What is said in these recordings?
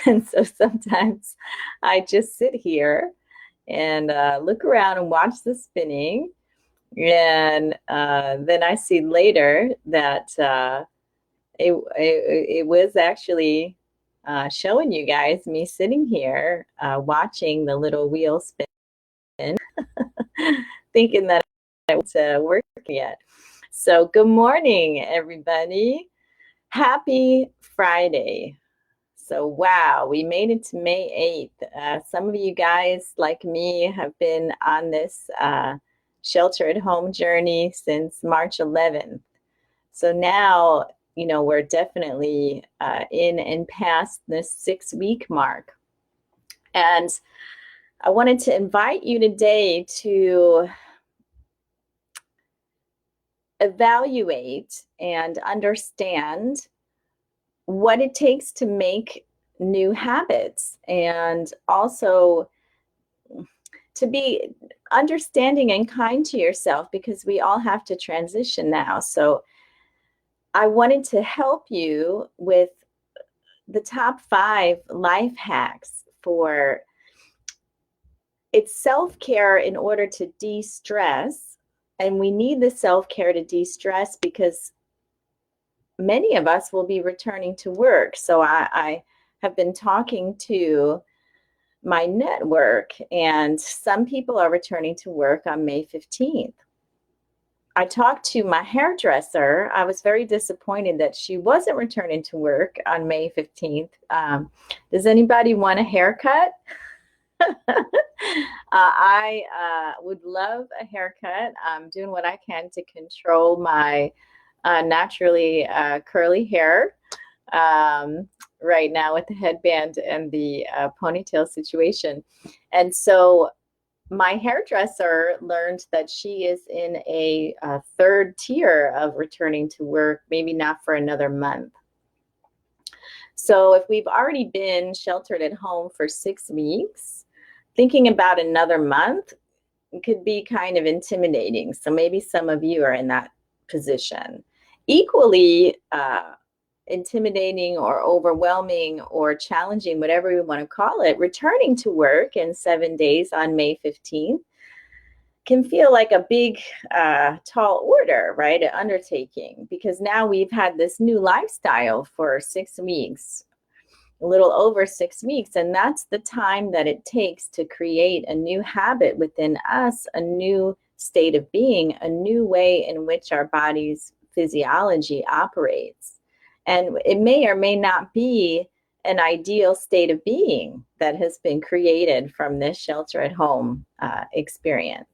And so sometimes I just sit here and look around and watch the spinning. And then I see later that it was actually showing you guys me sitting here watching the little wheel spin, thinking that it was working yet. So, good morning, everybody. Happy Friday. So, wow, we made it to May 8th. Some of you guys, like me, have been on this shelter at home journey since March 11th. So now, we're definitely in and past this 6 week mark. And I wanted to invite you today to evaluate and understand what it takes to make new habits, and also to be understanding and kind to yourself, because we all have to transition now. So I wanted to help you with the top 5 life hacks for it's self-care in order to de-stress. And we need the self-care to de-stress because many of us will be returning to work. So I have been talking to my network, and some people are returning to work on May 15th. I talked to my hairdresser. I was very disappointed that she wasn't returning to work on May 15th. Does anybody want a haircut? I would love a haircut. I'm doing what I can to control my naturally curly hair right now with the headband and the ponytail situation. And so my hairdresser learned that she is in a third tier of returning to work, maybe not for another month. So if we've already been sheltered at home for 6 weeks, thinking about another month could be kind of intimidating. So maybe some of you are in that position. Equally intimidating or overwhelming or challenging, whatever we want to call it, returning to work in 7 days on May 15th can feel like a big, tall order, right? An undertaking, because now we've had this new lifestyle for 6 weeks, a little over 6 weeks. And that's the time that it takes to create a new habit within us, a new state of being, a new way in which our body's physiology operates. And it may or may not be an ideal state of being that has been created from this shelter at home experience.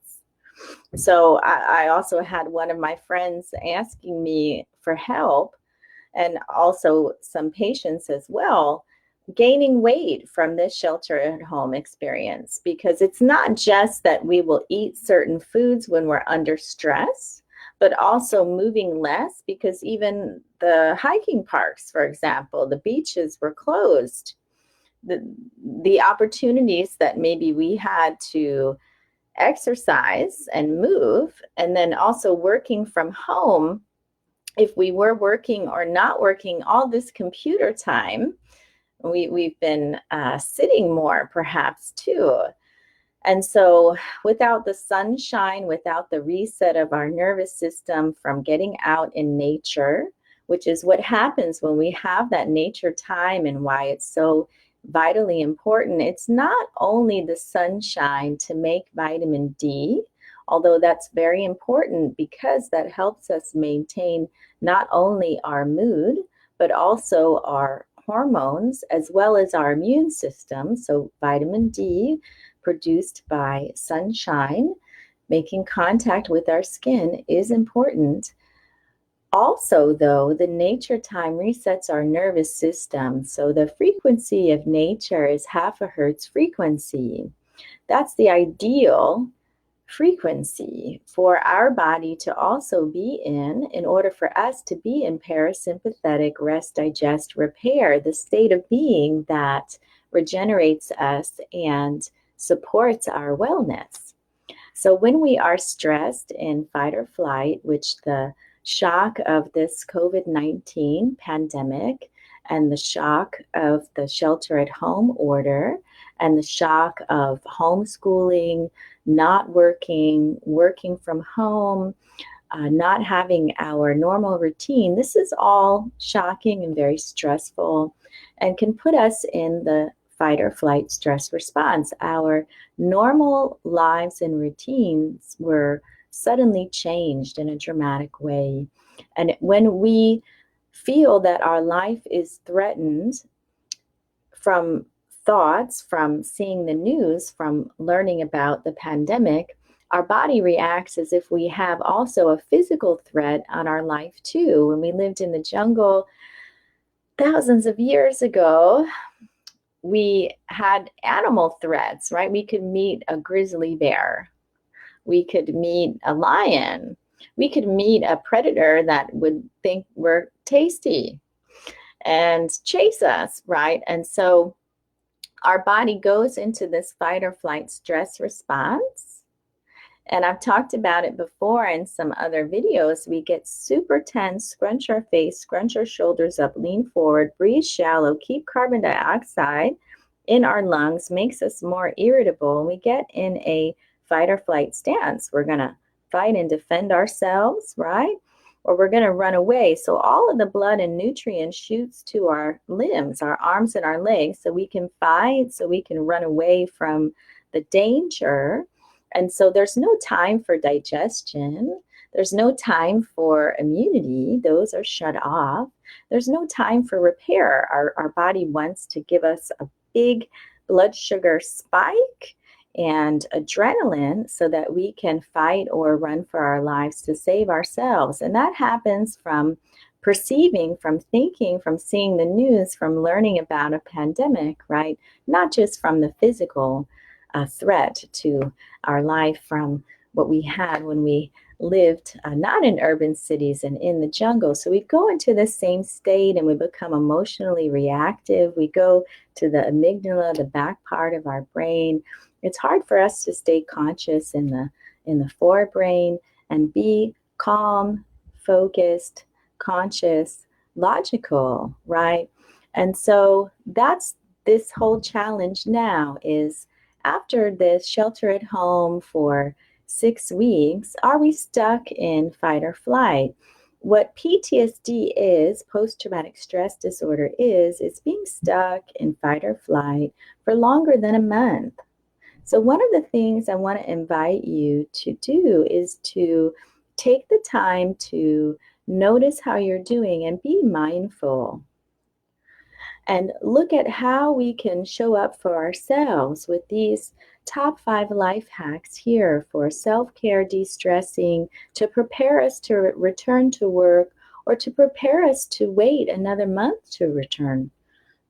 So I also had one of my friends asking me for help, and also some patients as well, gaining weight from this shelter at home experience, because it's not just that we will eat certain foods when we're under stress, but also moving less, because even the hiking parks, for example, the beaches were closed. The opportunities that maybe we had to exercise and move, and then also working from home, if we were working or not working, all this computer time, we've been sitting more perhaps too. And so without the sunshine, without the reset of our nervous system from getting out in nature, which is what happens when we have that nature time and why it's so vitally important. It's not only the sunshine to make vitamin D, although that's very important because that helps us maintain not only our mood, but also our hormones as well as our immune system. So vitamin D produced by sunshine, making contact with our skin, is important. Also, though, the nature time resets our nervous system. So the frequency of nature is half a hertz frequency. That's the ideal frequency for our body to also be in order for us to be in parasympathetic rest, digest, repair, the state of being that regenerates us and supports our wellness. So when we are stressed in fight or flight, which the shock of this COVID-19 pandemic and the shock of the shelter at home order and the shock of homeschooling, not working, working from home, not having our normal routine, this is all shocking and very stressful and can put us in the fight or flight stress response. Our normal lives and routines were suddenly changed in a dramatic way. And when we feel that our life is threatened from thoughts, from seeing the news, from learning about the pandemic, our body reacts as if we have also a physical threat on our life too. When we lived in the jungle thousands of years ago, we had animal threats, right? We could meet a grizzly bear, we could meet a lion, we could meet a predator that would think we're tasty and chase us, right? And so our body goes into this fight or flight stress response. And I've talked about it before in some other videos. We get super tense, scrunch our face, scrunch our shoulders up, lean forward, breathe shallow, keep carbon dioxide in our lungs, makes us more irritable. We get in a fight or flight stance. We're going to fight and defend ourselves, right? Or we're going to run away. So all of the blood and nutrients shoots to our limbs, our arms and our legs, so we can fight, so we can run away from the danger. And so there's no time for digestion. There's no time for immunity. Those are shut off. There's no time for repair. Our body wants to give us a big blood sugar spike and adrenaline so that we can fight or run for our lives to save ourselves. And that happens from perceiving, from thinking, from seeing the news, from learning about a pandemic, right? Not just from the physical threat to our life from what we had when we lived not in urban cities and in the jungle. So we go into the same state and we become emotionally reactive. We go to the amygdala, the back part of our brain. It's hard for us to stay conscious in the forebrain and be calm, focused, conscious, logical, right? And so that's this whole challenge now is after this shelter at home for 6 weeks, are we stuck in fight or flight? What PTSD is, post-traumatic stress disorder is being stuck in fight or flight for longer than a month. So one of the things I want to invite you to do is to take the time to notice how you're doing and be mindful and look at how we can show up for ourselves with these top 5 life hacks here for self-care, de-stressing, to prepare us to return to work or to prepare us to wait another month to return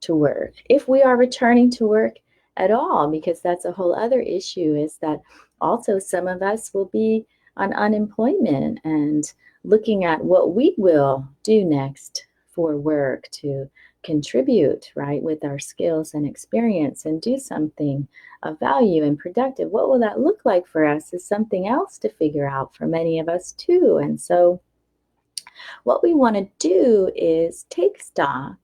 to work. If we are returning to work at all, because that's a whole other issue, is that also some of us will be on unemployment and looking at what we will do next for work to contribute, right, with our skills and experience and do something of value and productive. What will that look like for us is something else to figure out for many of us too. And so what we want to do is take stock.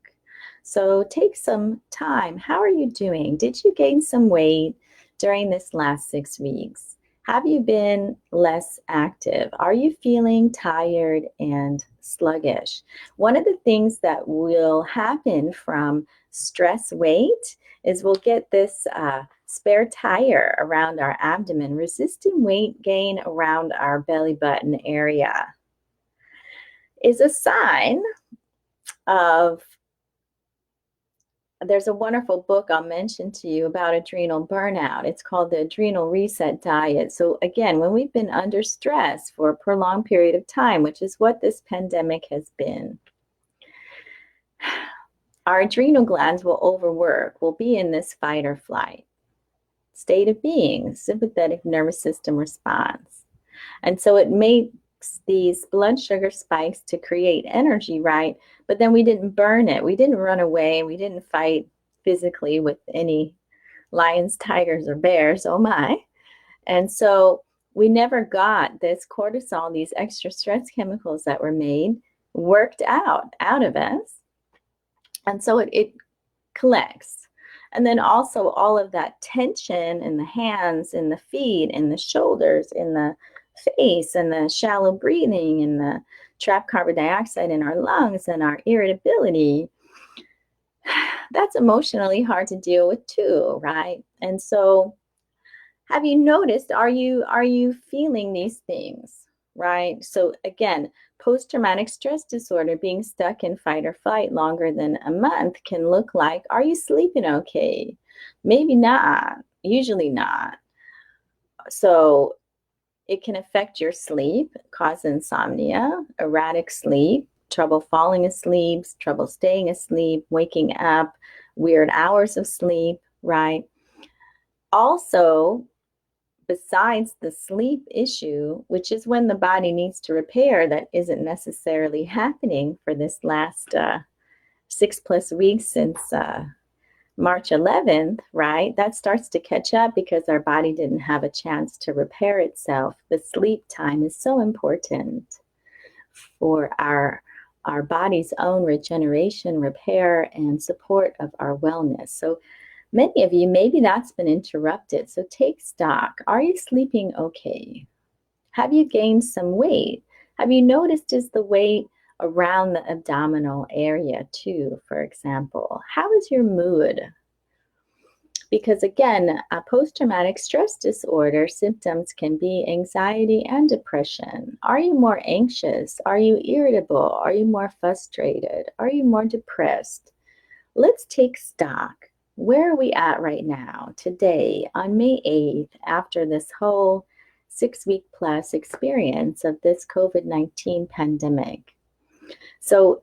So take some time. How are you doing? Did you gain some weight during this last 6 weeks? Have you been less active? Are you feeling tired and sluggish? One of the things that will happen from stress weight is we'll get this spare tire around our abdomen, resisting weight gain around our belly button area is a sign of, there's a wonderful book I'll mention to you about adrenal burnout. It's called the Adrenal Reset Diet. So again, when we've been under stress for a prolonged period of time, which is what this pandemic has been, our adrenal glands will overwork, will be in this fight or flight state of being, sympathetic nervous system response. And so it makes these blood sugar spikes to create energy, right? But then we didn't burn it. We didn't run away. We didn't fight physically with any lions, tigers, or bears. Oh my. And so we never got this cortisol, these extra stress chemicals that were made, worked out of us. And so it collects. And then also all of that tension in the hands, in the feet, in the shoulders, in the face, and the shallow breathing, and the trapped carbon dioxide in our lungs, and our irritability, that's emotionally hard to deal with too, right? And so have you noticed, are you feeling these things, right? So again, post-traumatic stress disorder, being stuck in fight or flight longer than a month, can look like, are you sleeping okay? Maybe not, usually not. So it can affect your sleep, cause insomnia, erratic sleep, trouble falling asleep, trouble staying asleep, waking up, weird hours of sleep, right? Also, besides the sleep issue, which is when the body needs to repair, that isn't necessarily happening for this last 6+ weeks since March 11th, right? That starts to catch up because our body didn't have a chance to repair itself. The sleep time is so important for our body's own regeneration, repair, and support of our wellness. So many of you, maybe that's been interrupted. So take stock. Are you sleeping okay? Have you gained some weight? Have you noticed, is the weight around the abdominal area too, for example? How is your mood? Because again, a post-traumatic stress disorder symptoms can be anxiety and depression. Are you more anxious? Are you irritable? Are you more frustrated? Are you more depressed? Let's take stock. Where are we at right now, today, on May 8th, after this whole 6 week plus experience of this COVID-19 pandemic? So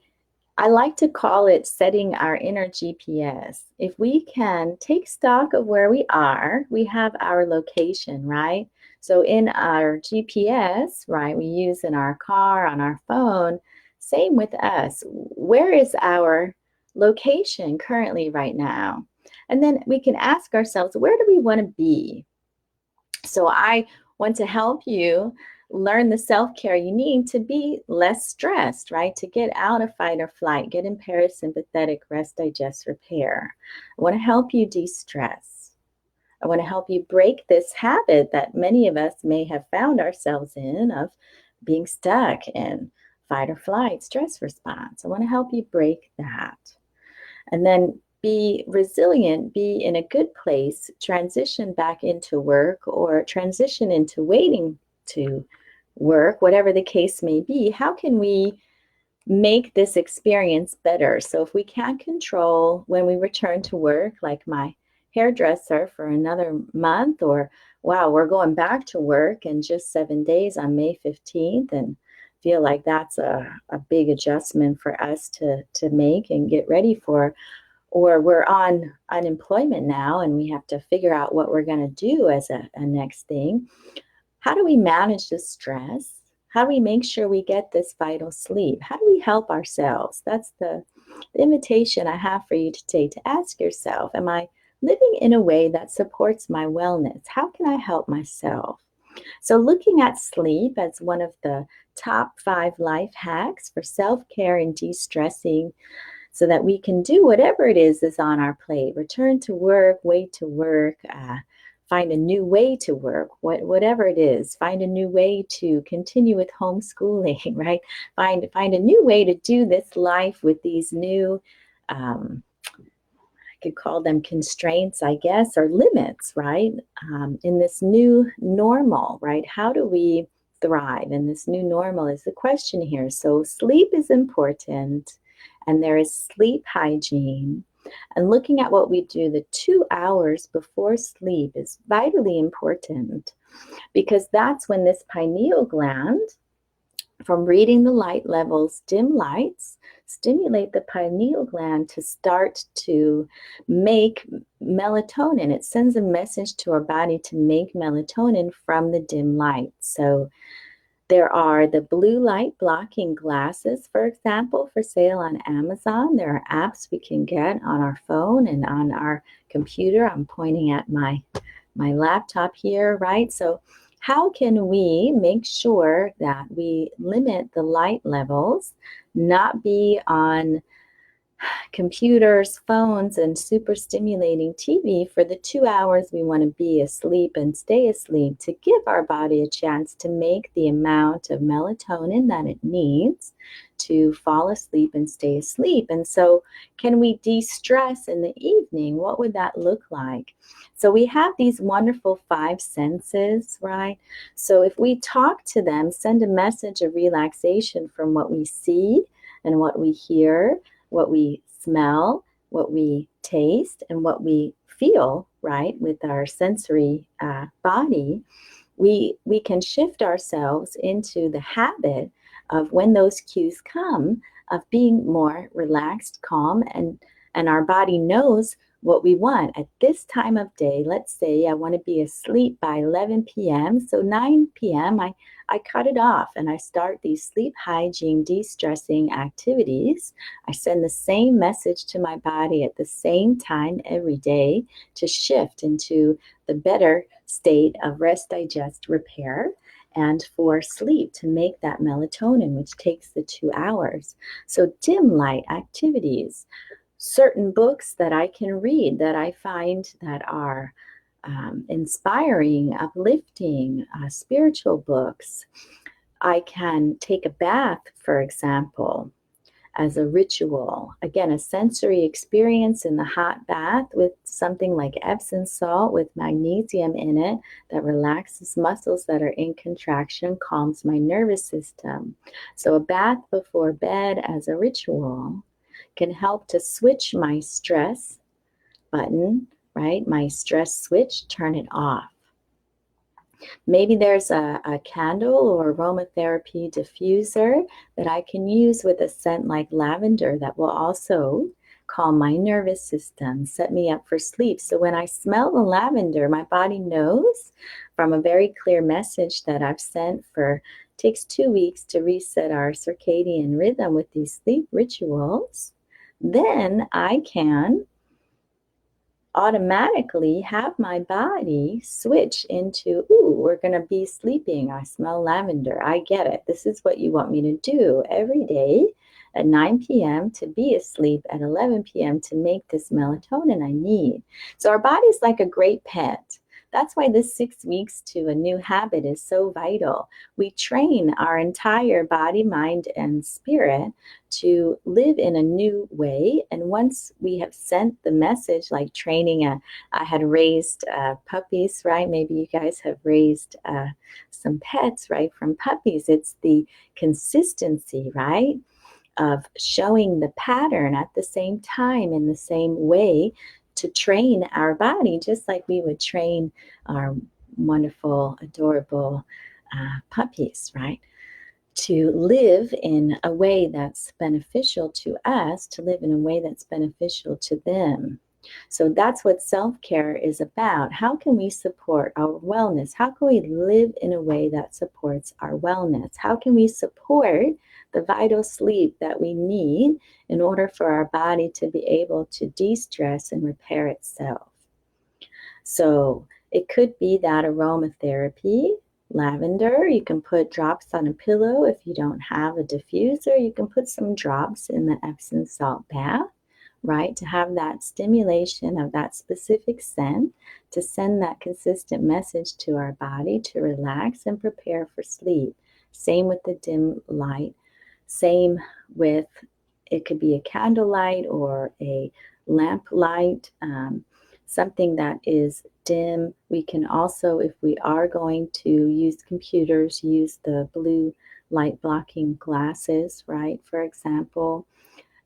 I like to call it setting our inner GPS. If we can take stock of where we are, we have our location, right? So in our GPS, right, we use in our car, on our phone, same with us. Where is our location currently right now? And then we can ask ourselves, where do we want to be? So I want to help you learn the self-care you need to be less stressed, right? To get out of fight or flight, get in parasympathetic rest, digest, repair. I want to help you de-stress. I want to help you break this habit that many of us may have found ourselves in of being stuck in fight or flight stress response. I want to help you break that. And then be resilient, be in a good place, transition back into work or transition into waiting to work, whatever the case may be. How can we make this experience better? So if we can't control when we return to work, like my hairdresser for another month, or wow, we're going back to work in just 7 days on May 15th, and feel like that's a big adjustment for us to make and get ready for, or we're on unemployment now and we have to figure out what we're going to do as a next thing. How do we manage the stress? How do we make sure we get this vital sleep? How do we help ourselves? That's the invitation I have for you today, to ask yourself, am I living in a way that supports my wellness? How can I help myself? So looking at sleep as one of the top 5 life hacks for self-care and de-stressing, so that we can do whatever it is on our plate, return to work, way to work, find a new way to work, whatever it is, find a new way to continue with homeschooling, right? Find a new way to do this life with these new, I could call them constraints, I guess, or limits, right? In this new normal, right? How do we thrive in this new normal is the question here. So sleep is important, and there is sleep hygiene. And looking at what we do the 2 hours before sleep is vitally important, because that's when this pineal gland, from reading the light levels, dim lights, stimulate the pineal gland to start to make melatonin. It sends a message to our body to make melatonin from the dim light. So there are the blue light blocking glasses, for example, for sale on Amazon. There are apps we can get on our phone and on our computer. I'm pointing at my laptop here, right? So how can we make sure that we limit the light levels, not be on computers, phones, and super stimulating TV for the 2 hours we want to be asleep and stay asleep to give our body a chance to make the amount of melatonin that it needs to fall asleep and stay asleep. And so, can we de stress in the evening? What would that look like? So, we have these wonderful five senses, right? So, if we talk to them, send a message of relaxation from what we see and what we hear, what we smell, what we taste, and what we feel, right, with our sensory body, we can shift ourselves into the habit of when those cues come of being more relaxed, calm, and our body knows what we want at this time of day. Let's say I want to be asleep by 11 p.m. So 9 p.m. I cut it off and I start these sleep hygiene de-stressing activities. I send the same message to my body at the same time every day to shift into the better state of rest, digest, repair, and for sleep to make that melatonin, which takes the 2 hours. So, dim light activities, certain books that I can read that I find that are inspiring, uplifting, spiritual books. I can take a bath, for example, as a ritual. Again, a sensory experience in the hot bath with something like Epsom salt with magnesium in it that relaxes muscles that are in contraction, calms my nervous system. So, a bath before bed as a ritual can help to switch my stress button, right? My stress switch, turn it off. Maybe there's a candle or aromatherapy diffuser that I can use with a scent like lavender that will also calm my nervous system, set me up for sleep. So when I smell the lavender, my body knows from a very clear message that I've sent for takes 2 weeks to reset our circadian rhythm with these sleep rituals. Then I can automatically have my body switch into, ooh, we're going to be sleeping. I smell lavender. I get it. This is what you want me to do every day at 9 p.m. to be asleep at 11 p.m. to make this melatonin I need. So our body's like a great pet. That's why this 6 weeks to a new habit is so vital. We train our entire body, mind, and spirit to live in a new way. And once we have sent the message, like training, I had raised puppies, right? Maybe you guys have raised some pets, right? From puppies, it's the consistency, right? Of showing the pattern at the same time in the same way to train our body, just like we would train our wonderful, adorable puppies, right? To live in a way that's beneficial to us, to live in a way that's beneficial to them. So that's what self-care is about. How can we support our wellness? How can we live in a way that supports our wellness? How can we support the vital sleep that we need in order for our body to be able to de-stress and repair itself? So it could be that aromatherapy, lavender. You can put drops on a pillow. If you don't have a diffuser, you can put some drops in the Epsom salt bath, right? To have that stimulation of that specific scent, to send that consistent message to our body to relax and prepare for sleep. Same with the dim light. Same with, it could be a candlelight or a lamp light. Something that is dim. We can also, if we are going to use computers, use the blue light blocking glasses, right, for example.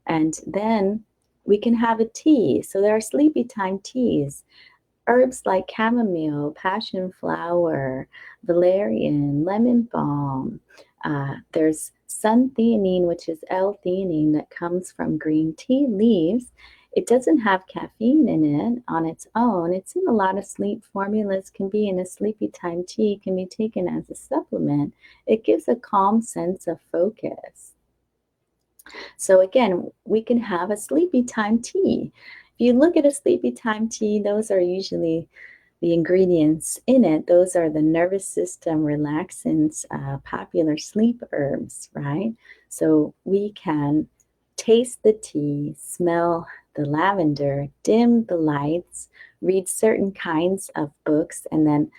And then we can have a tea. So there are sleepy time teas. Herbs like chamomile, passion flower, valerian, lemon balm. There's sun-theanine, which is L-theanine that comes from green tea leaves. It doesn't have caffeine in it on its own. It's in a lot of sleep formulas, can be in a sleepy time tea, can be taken as a supplement. It gives a calm sense of focus. So again, we can have a sleepy time tea. If you look at a sleepy time tea, those are usually the ingredients in it. Those are the nervous system relaxants, popular sleep herbs, right? So we can taste the tea, smell the lavender, dim the lights, read certain kinds of books, and then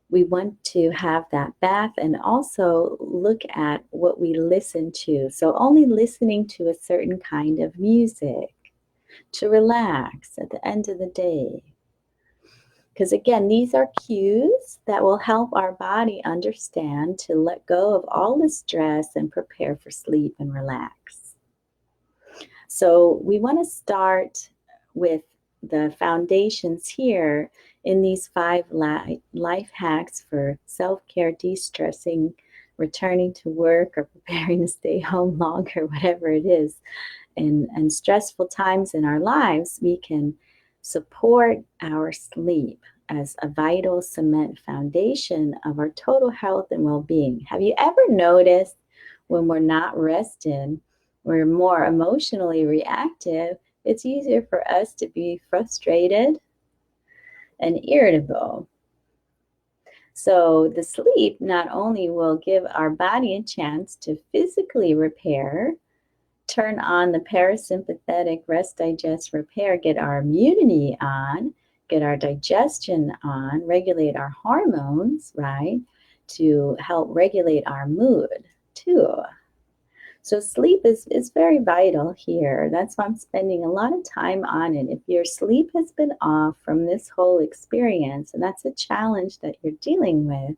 we want to have that bath and also look at what we listen to. So, only listening to a certain kind of music to relax at the end of the day. Because again, these are cues that will help our body understand to let go of all the stress and prepare for sleep and relax. So, we want to start with the foundations here in these 5 life hacks for self care, de stressing, returning to work, or preparing to stay home longer, whatever it is, and stressful times in our lives. We can support our sleep as a vital cement foundation of our total health and well being. Have you ever noticed when we're not rested, we're more emotionally reactive? It's easier for us to be frustrated and irritable. So, the sleep not only will give our body a chance to physically repair, turn on the parasympathetic rest, digest, repair, get our immunity on, get our digestion on, regulate our hormones, right? To help regulate our mood too. So sleep is very vital here. That's why I'm spending a lot of time on it. If your sleep has been off from this whole experience, and that's a challenge that you're dealing with,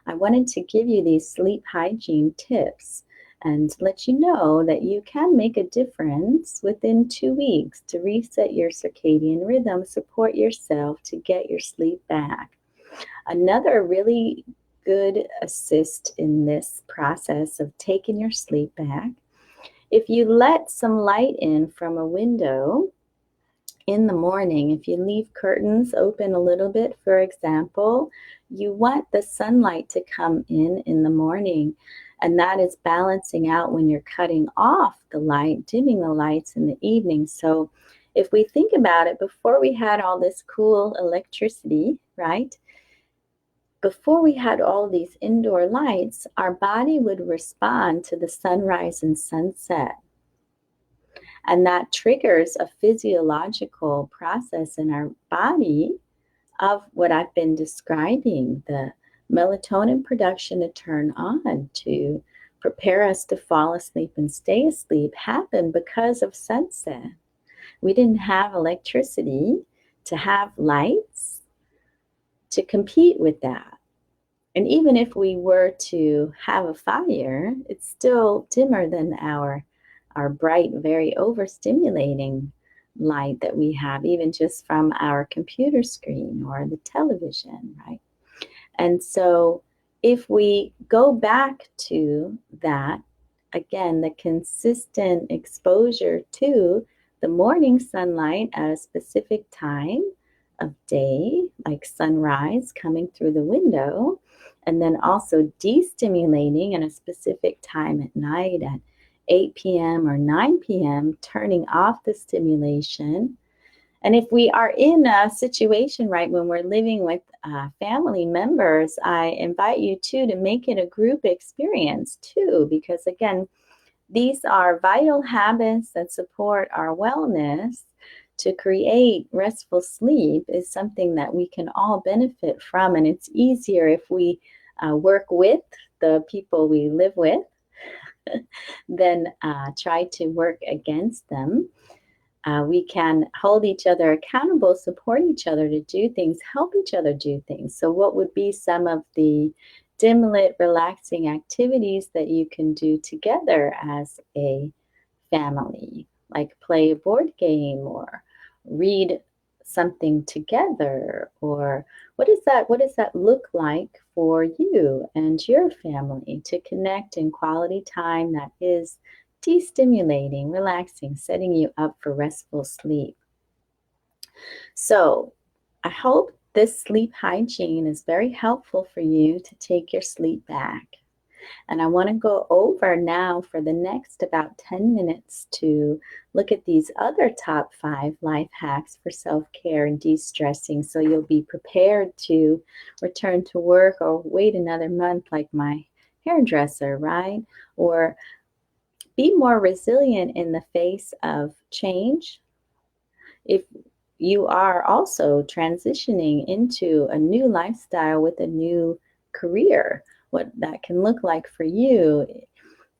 I wanted to give you these sleep hygiene tips and let you know that you can make a difference within 2 weeks to reset your circadian rhythm, support yourself to get your sleep back. Another really good assist in this process of taking your sleep back, if you let some light in from a window in the morning, if you leave curtains open a little bit, for example, you want the sunlight to come in the morning. And that is balancing out when you're cutting off the light, dimming the lights in the evening. So if we think about it, before we had all this cool electricity, right? Before we had all these indoor lights, our body would respond to the sunrise and sunset. And that triggers a physiological process in our body of what I've been describing, the melatonin production to turn on to prepare us to fall asleep and stay asleep happened because of sunset. We didn't have electricity to have lights to compete with that. And even if we were to have a fire, it's still dimmer than our bright, very overstimulating light that we have, even just from our computer screen or the television, right? And so if we go back to that, again, the consistent exposure to the morning sunlight at a specific time of day, like sunrise coming through the window, and then also destimulating at a specific time at night at 8 p.m. or 9 p.m., turning off the stimulation. And if we are in a situation, right, when we're living with family members, I invite you too to make it a group experience too, because again, these are vital habits that support our wellness. To create restful sleep is something that we can all benefit from, and it's easier if we work with the people we live with than try to work against them. We can hold each other accountable, support each other to do things, help each other do things. So, what would be some of the dim lit, relaxing activities that you can do together as a family? Like play a board game or read something together, or what does that look like for you and your family to connect in quality time that is destimulating, relaxing, setting you up for restful sleep? So I hope this sleep hygiene is very helpful for you to take your sleep back. And I want to go over now for the next about 10 minutes to look at these other top 5 life hacks for self-care and de-stressing, so you'll be prepared to return to work or wait another month like my hairdresser, right? Or be more resilient in the face of change. If you are also transitioning into a new lifestyle with a new career, what that can look like for you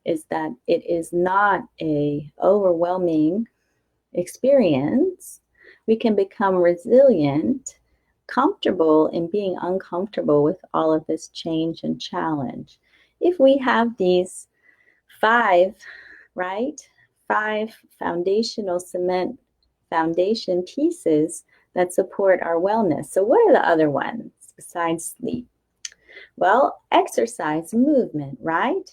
is that it is not a overwhelming experience. We can become resilient, comfortable in being uncomfortable with all of this change and challenge. If we have these five, right? Five foundational cement foundation pieces that support our wellness. So what are the other ones besides sleep? Well, exercise, movement, right?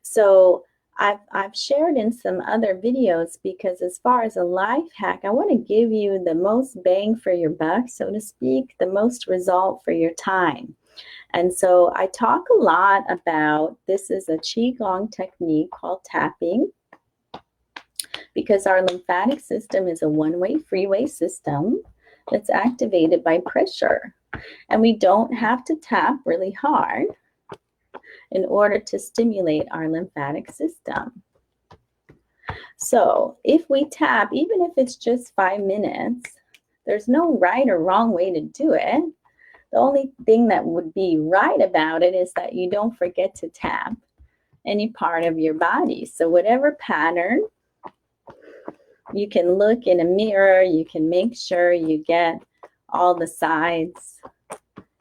So I've shared in some other videos because as far as a life hack, I want to give you the most bang for your buck, so to speak, the most result for your time. And so I talk a lot about, this is a Qigong technique called tapping, because our lymphatic system is a one-way freeway system that's activated by pressure. And we don't have to tap really hard in order to stimulate our lymphatic system. So if we tap, even if it's just 5 minutes, there's no right or wrong way to do it. The only thing that would be right about it is that you don't forget to tap any part of your body. So whatever pattern, you can look in a mirror, you can make sure you get all the sides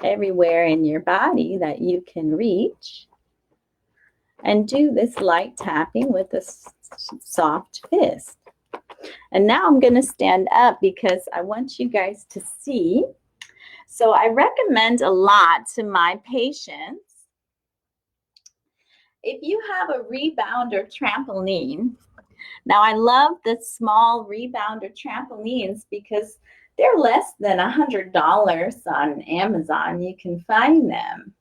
everywhere in your body that you can reach, and do this light tapping with a soft fist. And now I'm going to stand up because I want you guys to see. So I recommend a lot to my patients, if you have a rebounder trampoline. Now I love the small rebounder trampolines because they're less than $100 on Amazon. You can find them.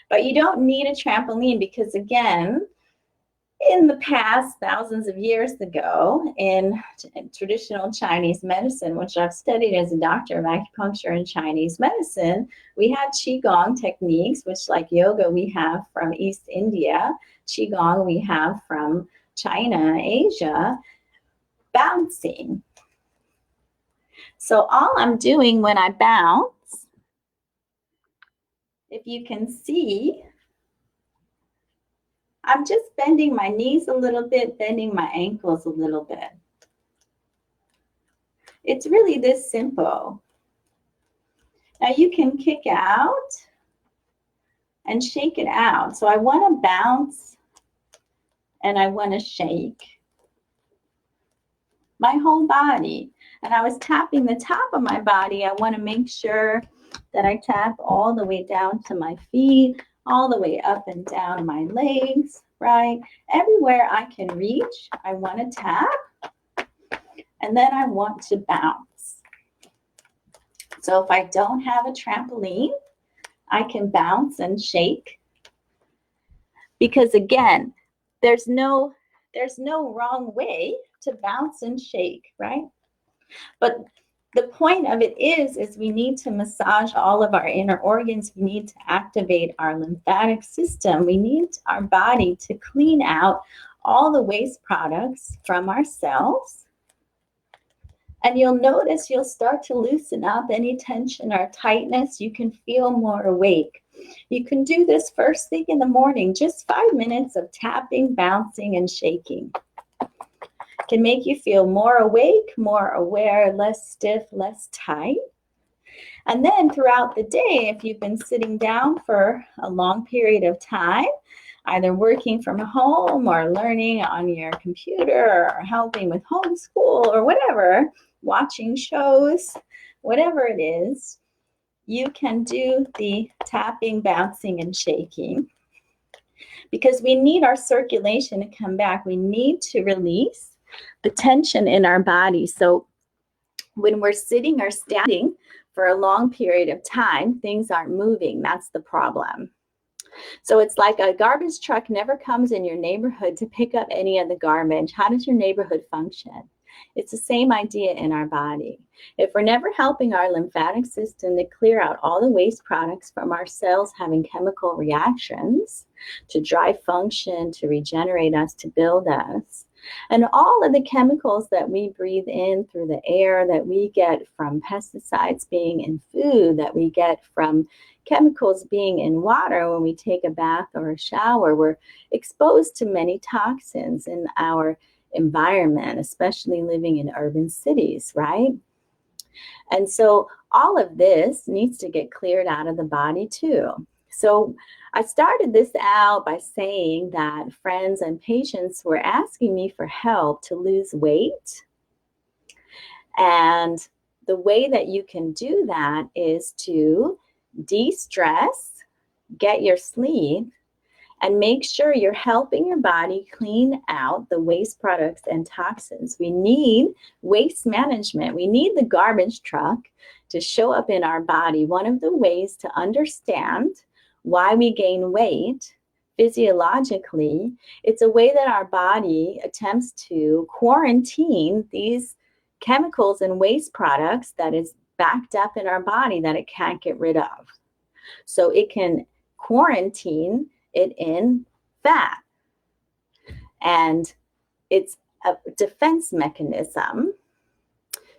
But you don't need a trampoline because, again, in the past, thousands of years ago, in traditional Chinese medicine, which I've studied as a doctor of acupuncture and Chinese medicine, we had Qigong techniques, which, like yoga, we have from East India. Qigong we have from China, Asia, bouncing. So all I'm doing when I bounce, if you can see, I'm just bending my knees a little bit, bending my ankles a little bit. It's really this simple. Now you can kick out and shake it out. So I want to bounce and I want to shake my whole body. And I was tapping the top of my body. I want to make sure that I tap all the way down to my feet, all the way up and down my legs, right? Everywhere I can reach, I want to tap, and then I want to bounce. So if I don't have a trampoline, I can bounce and shake, because again, there's no wrong way to bounce and shake, right? But the point of it is we need to massage all of our inner organs. We need to activate our lymphatic system. We need our body to clean out all the waste products from our cells. And you'll notice you'll start to loosen up any tension or tightness. You can feel more awake. You can do this first thing in the morning, just 5 minutes of tapping, bouncing, and shaking. Can make you feel more awake, more aware, less stiff, less tight. And then throughout the day, if you've been sitting down for a long period of time, either working from home or learning on your computer or helping with homeschool or whatever, watching shows, whatever it is, you can do the tapping, bouncing, and shaking, because we need our circulation to come back. We need to release the tension in our body. So when we're sitting or standing for a long period of time, things aren't moving. That's the problem. So it's like a garbage truck never comes in your neighborhood to pick up any of the garbage. How does your neighborhood function? It's the same idea in our body. If we're never helping our lymphatic system to clear out all the waste products from our cells having chemical reactions, to drive function, to regenerate us, to build us, and all of the chemicals that we breathe in through the air, that we get from pesticides being in food, that we get from chemicals being in water when we take a bath or a shower, we're exposed to many toxins in our environment, especially living in urban cities, right? And so all of this needs to get cleared out of the body too. So I started this out by saying that friends and patients were asking me for help to lose weight. And the way that you can do that is to de-stress, get your sleep, and make sure you're helping your body clean out the waste products and toxins. We need waste management. We need the garbage truck to show up in our body. One of the ways to understand why we gain weight physiologically, it's a way that our body attempts to quarantine these chemicals and waste products that is backed up in our body that it can't get rid of. So it can quarantine it in fat. And it's a defense mechanism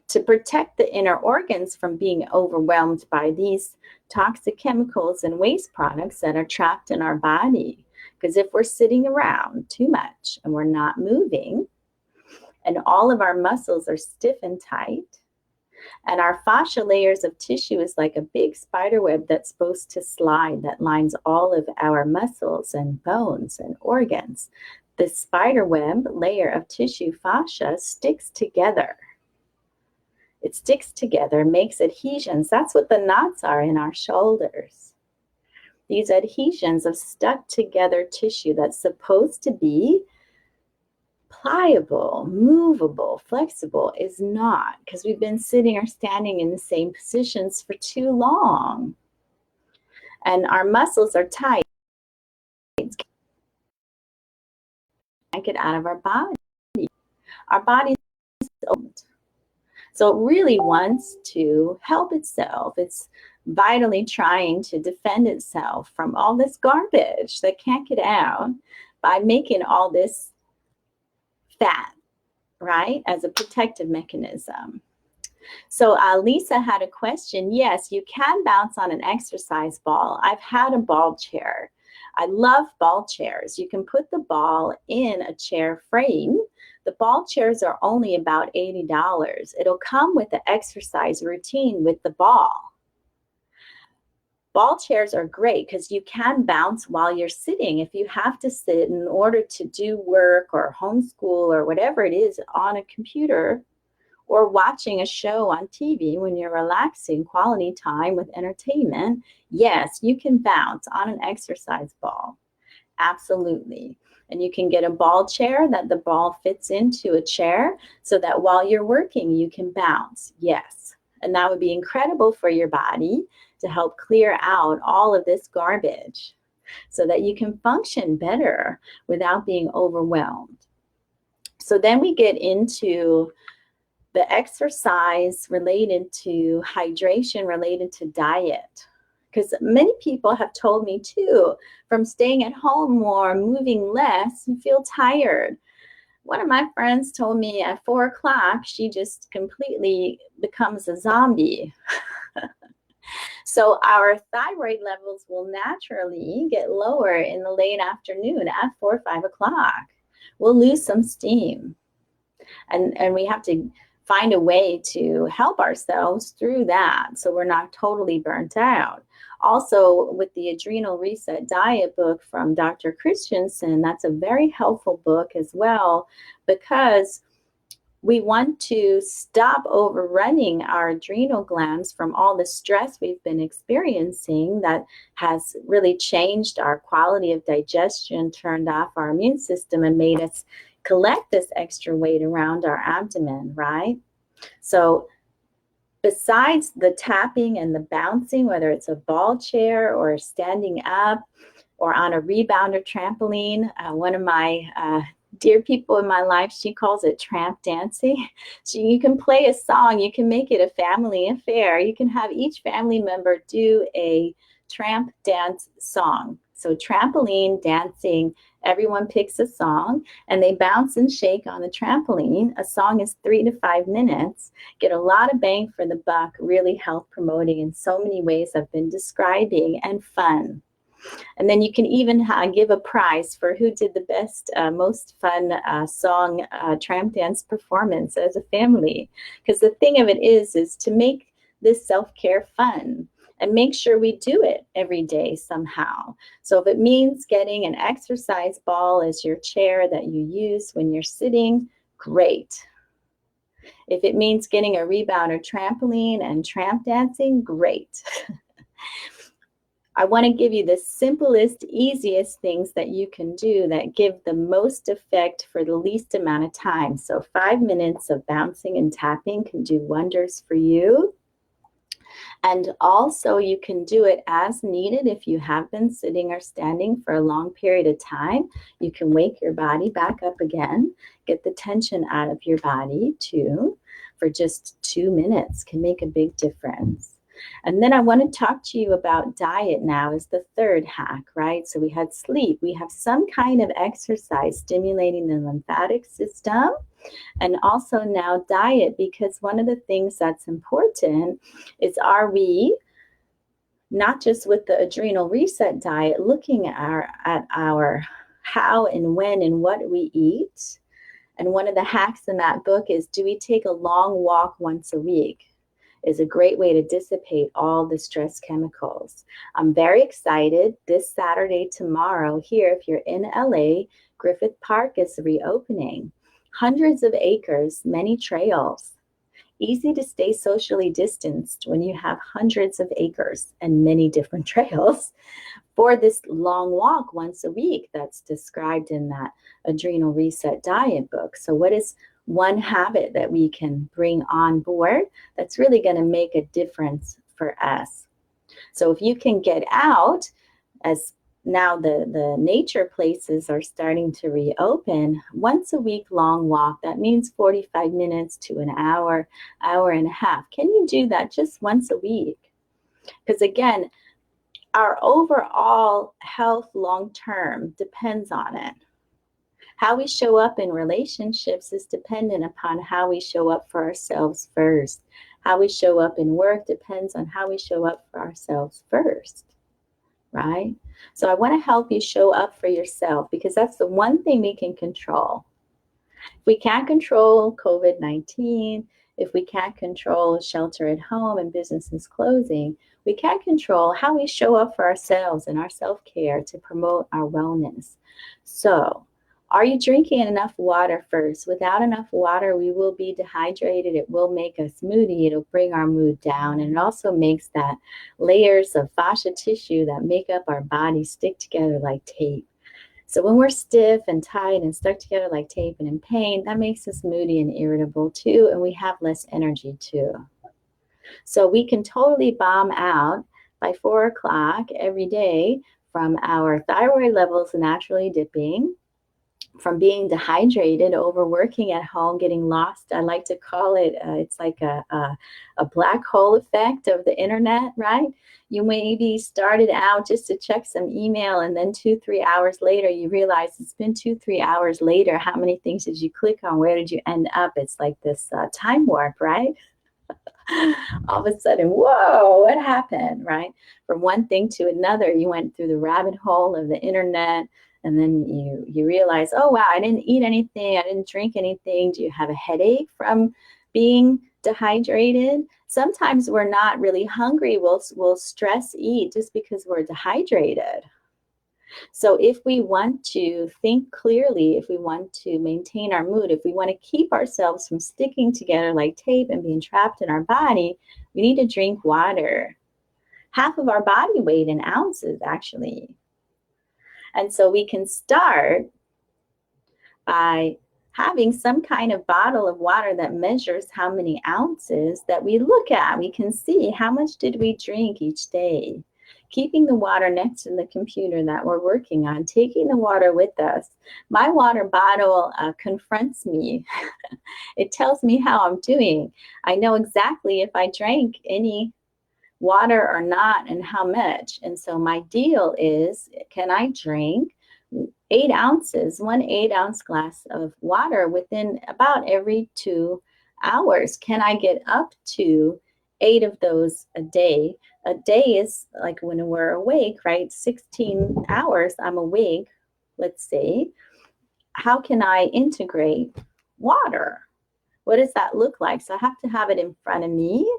to protect the inner organs from being overwhelmed by these toxic chemicals and waste products that are trapped in our body. Because if we're sitting around too much and we're not moving, and all of our muscles are stiff and tight, and our fascia layers of tissue is like a big spider web that's supposed to slide, that lines all of our muscles and bones and organs. The spider web layer of tissue fascia sticks together. It sticks together, makes adhesions. That's what the knots are in our shoulders. These adhesions of stuck together tissue that's supposed to be pliable, movable, flexible is not, because we've been sitting or standing in the same positions for too long. And our muscles are tight. Can't get out of our body. Our body is old. So it really wants to help itself. It's vitally trying to defend itself from all this garbage that can't get out by making all this fat, right, as a protective mechanism. So Lisa had a question. Yes, you can bounce on an exercise ball. I've had a ball chair. I love ball chairs. You can put the ball in a chair frame. The ball chairs are only about $80. It'll come with the exercise routine with the ball. Ball chairs are great because you can bounce while you're sitting. If you have to sit in order to do work or homeschool or whatever it is on a computer, or watching a show on TV when you're relaxing, quality time with entertainment, yes, you can bounce on an exercise ball. Absolutely. And you can get a ball chair that the ball fits into a chair so that while you're working, you can bounce. Yes. And that would be incredible for your body to help clear out all of this garbage so that you can function better without being overwhelmed. So then we get into the exercise related to hydration, related to diet. Because many people have told me too, from staying at home more, moving less, you feel tired. One of my friends told me at 4 o'clock, she just completely becomes a zombie. So our thyroid levels will naturally get lower in the late afternoon at 4 or 5 o'clock. We'll lose some steam. And we have to find a way to help ourselves through that so we're not totally burnt out. Also, with the Adrenal Reset Diet book from Dr. Christensen, that's a very helpful book as well, because we want to stop overrunning our adrenal glands from all the stress we've been experiencing that has really changed our quality of digestion, turned off our immune system, and made us collect this extra weight around our abdomen, right? So besides the tapping and the bouncing, whether it's a ball chair or standing up or on a rebounder trampoline, one of my dear people in my life, she calls it tramp dancing. So you can play a song, you can make it a family affair. You can have each family member do a tramp dance song. So trampoline dancing, everyone picks a song and they bounce and shake on the trampoline. A song is 3 to 5 minutes. Get a lot of bang for the buck, really health promoting in so many ways I've been describing, and fun. And then you can even give a prize for who did the best, most fun song tramp dance performance as a family. Because the thing of it is to make this self-care fun and make sure we do it every day somehow. So if it means getting an exercise ball as your chair that you use when you're sitting, great. If it means getting a rebound or trampoline and tramp dancing, great. I want to give you the simplest, easiest things that you can do that give the most effect for the least amount of time. So 5 minutes of bouncing and tapping can do wonders for you. And also you can do it as needed if you have been sitting or standing for a long period of time. You can wake your body back up again, get the tension out of your body too. For just 2 minutes can make a big difference. And then I want to talk to you about diet now as the third hack, right? So we had sleep, we have some kind of exercise stimulating the lymphatic system, and also now diet, because one of the things that's important is, are we not just with the adrenal reset diet looking at our how and when and what we eat? And one of the hacks in that book is, do we take a long walk once a week? Is a great way to dissipate all the stress chemicals. I'm very excited. This Saturday, tomorrow, here, if you're in LA, Griffith Park is reopening. Hundreds of acres, many trails. Easy to stay socially distanced when you have hundreds of acres and many different trails for this long walk once a week that's described in that adrenal reset diet book. So what is one habit that we can bring on board that's really going to make a difference for us? So if you can get out, as now the nature places are starting to reopen, once a week long walk, that means 45 minutes to an hour, hour and a half. Can you do that just once a week? Because again, our overall health long term depends on it. How we show up in relationships is dependent upon how we show up for ourselves first. How we show up in work depends on how we show up for ourselves first, right? So I want to help you show up for yourself, because that's the one thing we can control. If we can't control COVID-19, if we can't control shelter at home and businesses closing, we can control how we show up for ourselves and our self-care to promote our wellness. So, are you drinking enough water first? Without enough water, we will be dehydrated. It will make us moody. It'll bring our mood down. And it also makes that layers of fascia tissue that make up our body stick together like tape. So when we're stiff and tight and stuck together like tape and in pain, that makes us moody and irritable too, and we have less energy too. So we can totally bomb out by 4 o'clock every day from our thyroid levels naturally dipping, from being dehydrated, overworking at home, getting lost. I like to call it, it's like a black hole effect of the internet, right? You maybe started out just to check some email, and then 2-3 hours later, you realize it's been 2-3 hours later. How many things did you click on? Where did you end up? It's like this time warp, right? All of a sudden, whoa, what happened, right? From one thing to another, you went through the rabbit hole of the internet. And then you realize, oh, wow, I didn't eat anything. I didn't drink anything. Do you have a headache from being dehydrated? Sometimes we're not really hungry. We'll stress eat just because we're dehydrated. So if we want to think clearly, if we want to maintain our mood, if we want to keep ourselves from sticking together like tape and being trapped in our body, we need to drink water. Half of our body weight in ounces, actually. And so we can start by having some kind of bottle of water that measures how many ounces that we look at. We can see how much did we drink each day. keeping the water next to the computer that we're working on, taking the water with us. My water bottle confronts me. It tells me how I'm doing. I know exactly if I drank any water or not and how much. And so my deal is, can I drink 8 ounces, 1 8 ounce glass of water within about every 2 hours? Can I get up to 8 of those a day? A day is like when we're awake, right? 16 hours I'm awake, let's say. How can I integrate water? What does that look like? So I have to have it in front of me.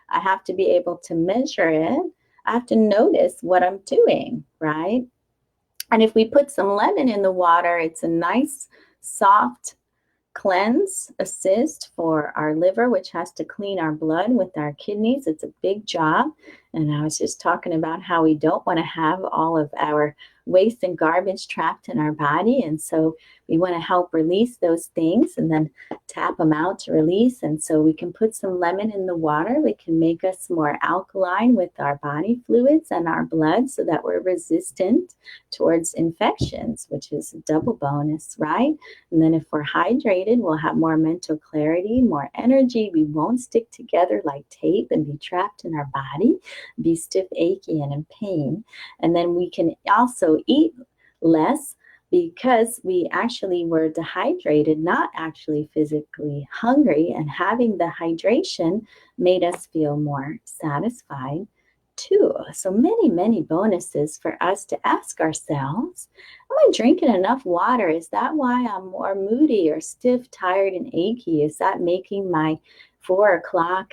I have to be able to measure it. I have to notice what I'm doing, right? And if we put some lemon in the water, it's a nice, soft cleanse assist for our liver, which has to clean our blood with our kidneys. It's a big job. And I was just talking about how we don't want to have all of our waste and garbage trapped in our body. And so we want to help release those things and then tap them out to release. And so we can put some lemon in the water. We can make us more alkaline with our body fluids and our blood so that we're resistant towards infections, which is a double bonus, right? And then if we're hydrated, we'll have more mental clarity, more energy. We won't stick together like tape and be trapped in our body, be stiff, achy, and in pain. And then we can also eat less because we actually were dehydrated, not actually physically hungry. And having the hydration made us feel more satisfied too. So many bonuses for us to ask ourselves, am I drinking enough water? Is that why I'm more moody or stiff, tired, and achy? Is that making my 4 o'clock,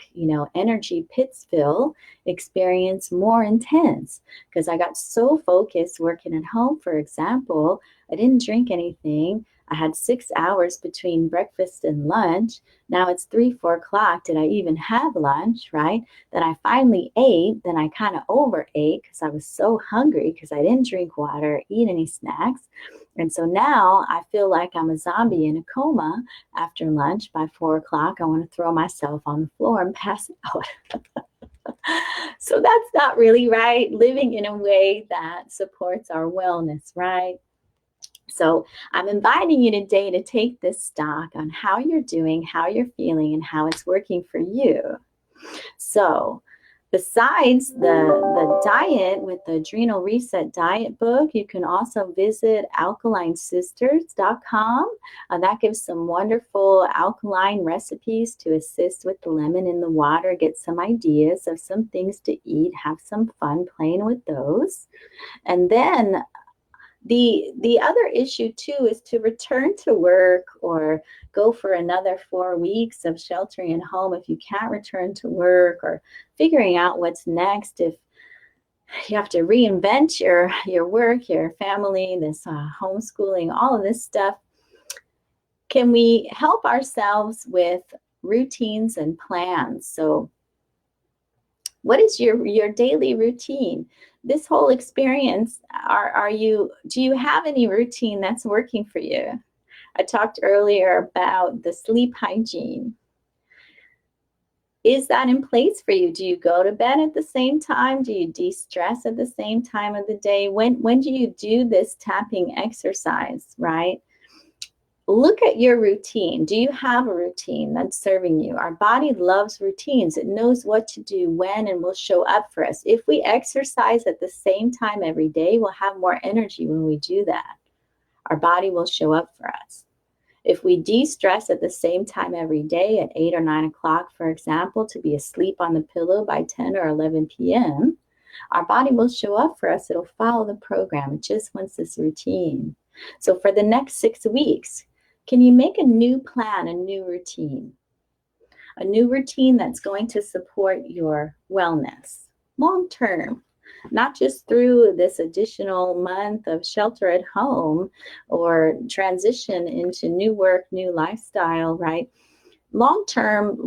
energy Pittsville experience more intense? Because I got so focused working at home, for example, I didn't drink anything. I had 6 hours between breakfast and lunch. Now it's 3, 4 o'clock. Did I even have lunch, right? Then I finally ate. Then I kind of overate because I was so hungry because I didn't drink water, eat any snacks. And so now I feel like I'm a zombie in a coma after lunch. By 4 o'clock, I want to throw myself on the floor and pass out. So that's not really right. Living in a way that supports our wellness, right? So I'm inviting you today to take this stock on how you're doing, how you're feeling, and how it's working for you. So besides the diet with the Adrenal Reset Diet book, you can also visit alkalinesisters.com. That gives some wonderful alkaline recipes to assist with the lemon in the water, get some ideas of some things to eat, have some fun playing with those. And then the other issue too is to return to work or go for another 4 weeks of sheltering at home if you can't return to work, or figuring out what's next if you have to reinvent your work, your family, this homeschooling, all of this stuff. Can we help ourselves with routines and plans? So what is your daily routine? This whole experience, do you have any routine that's working for you? I talked earlier about the sleep hygiene. Is that in place for you? Do you go to bed at the same time? Do you de-stress at the same time of the day? When do you do this tapping exercise, right? Look at your routine. Do you have a routine that's serving you? Our body loves routines. It knows what to do when and will show up for us. If we exercise at the same time every day, we'll have more energy when we do that. Our body will show up for us. If we de-stress at the same time every day at 8 or 9 o'clock, for example, to be asleep on the pillow by 10 or 11 p.m., our body will show up for us. It'll follow the program. It just wants this routine. So for the next 6 weeks, can you make a new plan, a new routine? A new routine that's going to support your wellness long term, not just through this additional month of shelter at home or transition into new work, new lifestyle, right? Long term,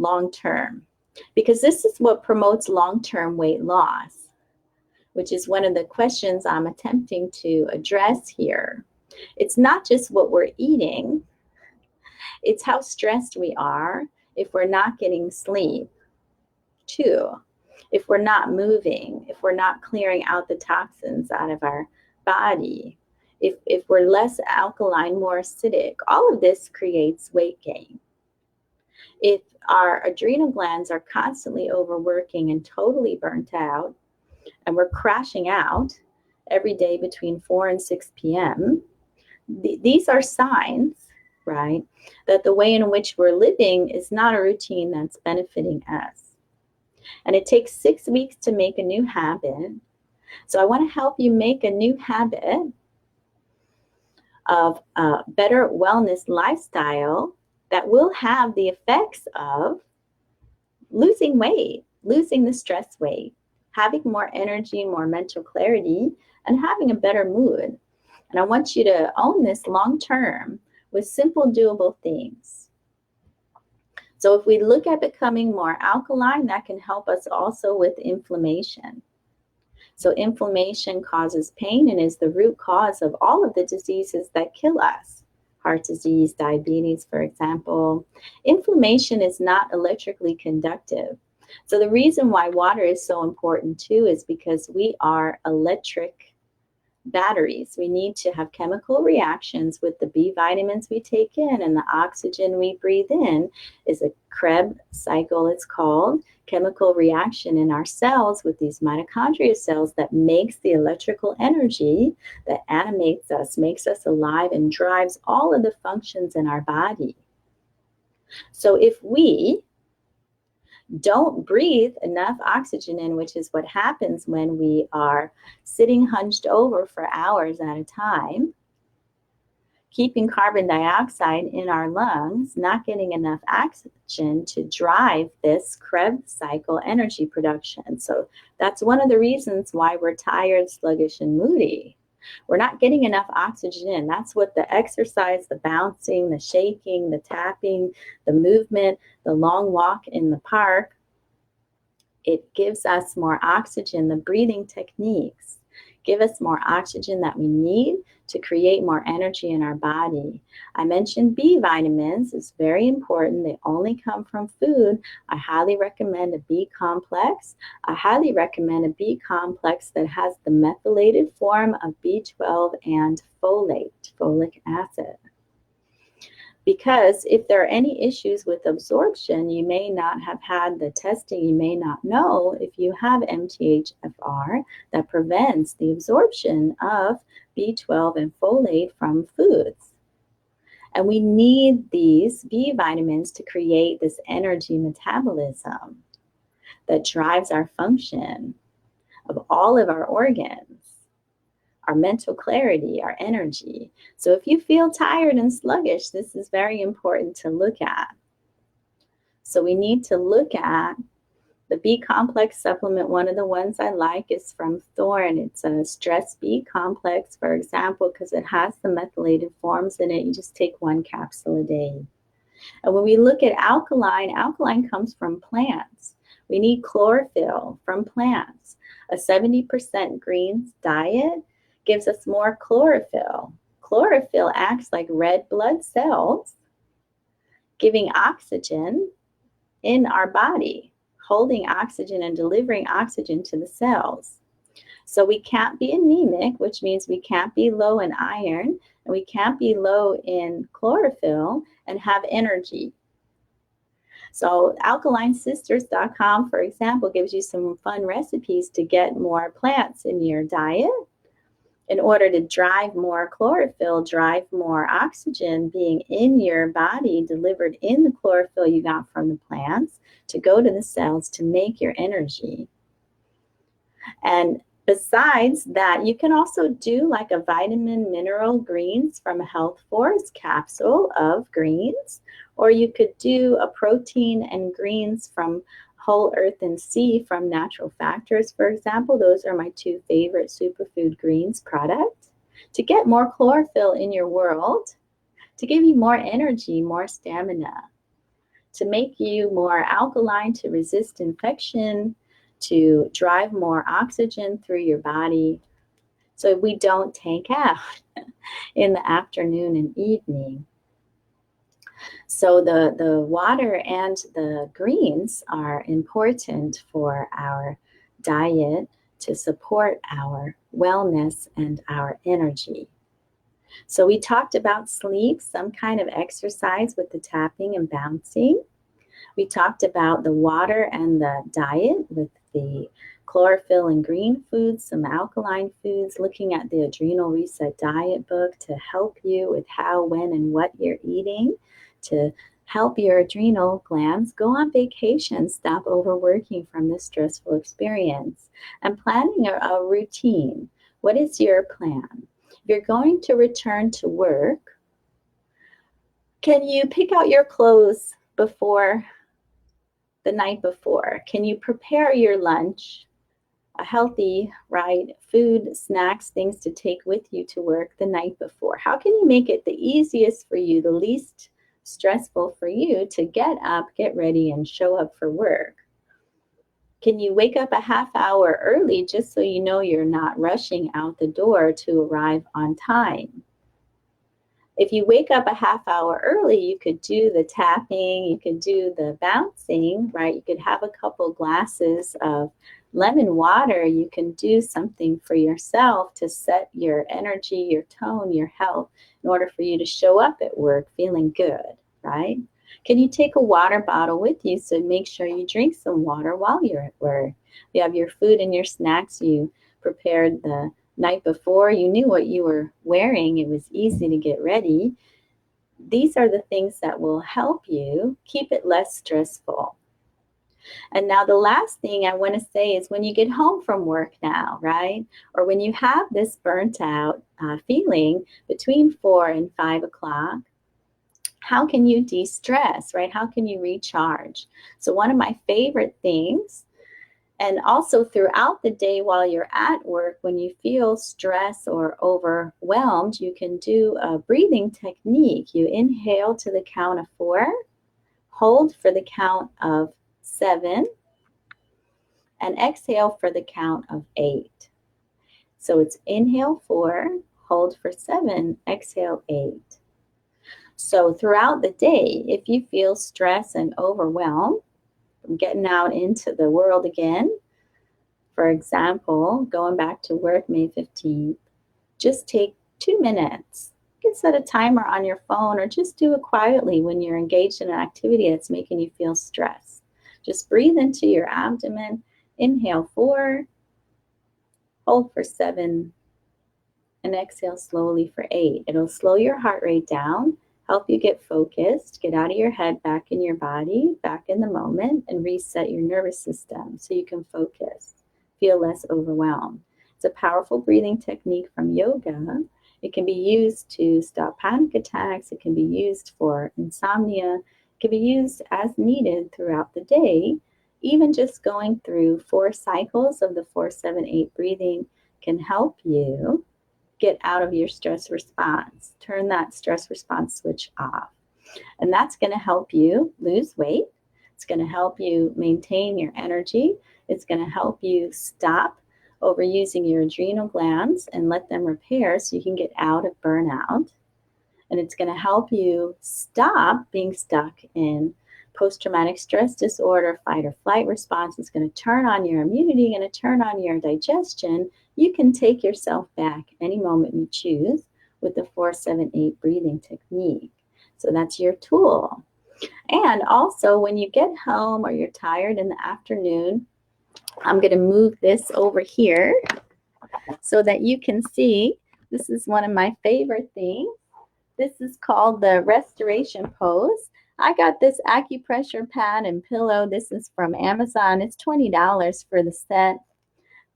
because this is what promotes long-term weight loss, which is one of the questions I'm attempting to address here. It's not just what we're eating. It's how stressed we are if we're not getting sleep, too. if we're not moving, if we're not clearing out the toxins out of our body, if we're less alkaline, more acidic, all of this creates weight gain. If our adrenal glands are constantly overworking and totally burnt out, and we're crashing out every day between 4 and 6 p.m., these are signs, right, that the way in which we're living is not a routine that's benefiting us. And it takes 6 weeks to make a new habit. So I want to help you make a new habit of a better wellness lifestyle that will have the effects of losing weight, losing the stress weight, having more energy, more mental clarity, and having a better mood. And I want you to own this long term with simple, doable things. So if we look at becoming more alkaline, that can help us also with inflammation. So inflammation causes pain and is the root cause of all of the diseases that kill us. Heart disease, diabetes, for example. Inflammation is not electrically conductive. So the reason why water is so important too is because we are electric batteries. We need to have chemical reactions with the B vitamins we take in, and the oxygen we breathe in is a Krebs cycle, it's called, chemical reaction in our cells with these mitochondria cells that makes the electrical energy that animates us, makes us alive, and drives all of the functions in our body. So if we don't breathe enough oxygen in, which is what happens when we are sitting hunched over for hours at a time, keeping carbon dioxide in our lungs, not getting enough oxygen to drive this Krebs cycle energy production. So that's one of the reasons why we're tired, sluggish, and moody. We're not getting enough oxygen in. That's what the exercise, the bouncing, the shaking, the tapping, the movement, the long walk in the park, it gives us more oxygen. The breathing techniques give us more oxygen that we need to create more energy in our body. I mentioned B vitamins. It's very important. They only come from food. I highly recommend a B complex. I highly recommend a B complex that has the methylated form of B12 and folate, folic acid. Because if there are any issues with absorption, you may not have had the testing, you may not know if you have MTHFR that prevents the absorption of B12 and folate from foods. And we need these B vitamins to create this energy metabolism that drives our function of all of our organs, our mental clarity, our energy. So if you feel tired and sluggish, this is very important to look at. So we need to look at the B complex supplement. One of the ones I like is from Thorne. It's a stress B complex, for example, because it has the methylated forms in it. You just take 1 capsule a day. And when we look at alkaline, alkaline comes from plants. We need chlorophyll from plants. A 70% greens diet gives us more chlorophyll. Chlorophyll acts like red blood cells, giving oxygen in our body, holding oxygen and delivering oxygen to the cells. So we can't be anemic, which means we can't be low in iron, and we can't be low in chlorophyll and have energy. So alkalinesisters.com, for example, gives you some fun recipes to get more plants in your diet in order to drive more chlorophyll, drive more oxygen being in your body, delivered in the chlorophyll you got from the plants, to go to the cells to make your energy. And besides that, you can also do like a vitamin mineral greens from a Health Force capsule of greens, or you could do a protein and greens from Whole Earth and Sea from Natural Factors, for example. Those are my 2 favorite superfood greens products. To get more chlorophyll in your world, to give you more energy, more stamina, to make you more alkaline, to resist infection, to drive more oxygen through your body so we don't tank out in the afternoon and evening. So the water and the greens are important for our diet to support our wellness and our energy. So we talked about sleep, some kind of exercise with the tapping and bouncing. We talked about the water and the diet with the chlorophyll and green foods, some alkaline foods, looking at the Adrenal Reset Diet book to help you with how, when, and what you're eating to help your adrenal glands go on vacation, stop overworking from this stressful experience, and planning a routine. What is your plan? If you're going to return to work, can you pick out your clothes before the night before? Can you prepare your lunch, a healthy, right, food, snacks, things to take with you to work the night before? How can you make it the easiest for you, the least stressful for you to get up, get ready, and show up for work? Can you wake up a half hour early just so you know you're not rushing out the door to arrive on time? If you wake up a half hour early, you could do the tapping, you could do the bouncing, right? You could have a couple glasses of lemon water. You can do something for yourself to set your energy, your tone, your health in order for you to show up at work feeling good, right? Can you take a water bottle with you? So make sure you drink some water while you're at work. You have your food and your snacks you prepared the night before, you knew what you were wearing, it was easy to get ready. These are the things that will help you keep it less stressful. And now the last thing I want to say is when you get home from work now, right? Or when you have this burnt out feeling between 4 and 5 o'clock, how can you de-stress, right? How can you recharge? So one of my favorite things, and also throughout the day while you're at work, when you feel stress or overwhelmed, you can do a breathing technique. You inhale to the count of 4, hold for the count of 7, and exhale for the count of 8. So it's inhale 4, hold for 7, exhale 8. So throughout the day, if you feel stress and overwhelmed from getting out into the world again, for example, going back to work May 15th, just take 2 minutes. You can set a timer on your phone or just do it quietly when you're engaged in an activity that's making you feel stressed. Just breathe into your abdomen, inhale 4, hold for 7, and exhale slowly for 8. It'll slow your heart rate down, help you get focused, get out of your head, back in your body, back in the moment, and reset your nervous system so you can focus, feel less overwhelmed. It's a powerful breathing technique from yoga. It can be used to stop panic attacks. It can be used for insomnia. It can be used as needed throughout the day. Even just going through 4 cycles of the 4-7-8 breathing can help you get out of your stress response. Turn that stress response switch off. And that's going to help you lose weight. It's going to help you maintain your energy. It's going to help you stop overusing your adrenal glands and let them repair so you can get out of burnout. And it's going to help you stop being stuck in post-traumatic stress disorder, fight or flight response. It's going to turn on your immunity, going to turn on your digestion. You can take yourself back any moment you choose with the 4-7-8 breathing technique. So that's your tool. And also when you get home or you're tired in the afternoon, I'm going to move this over here so that you can see. This is one of my favorite things. This is called the restoration pose. I got this acupressure pad and pillow. This is from Amazon. It's $20 for the set.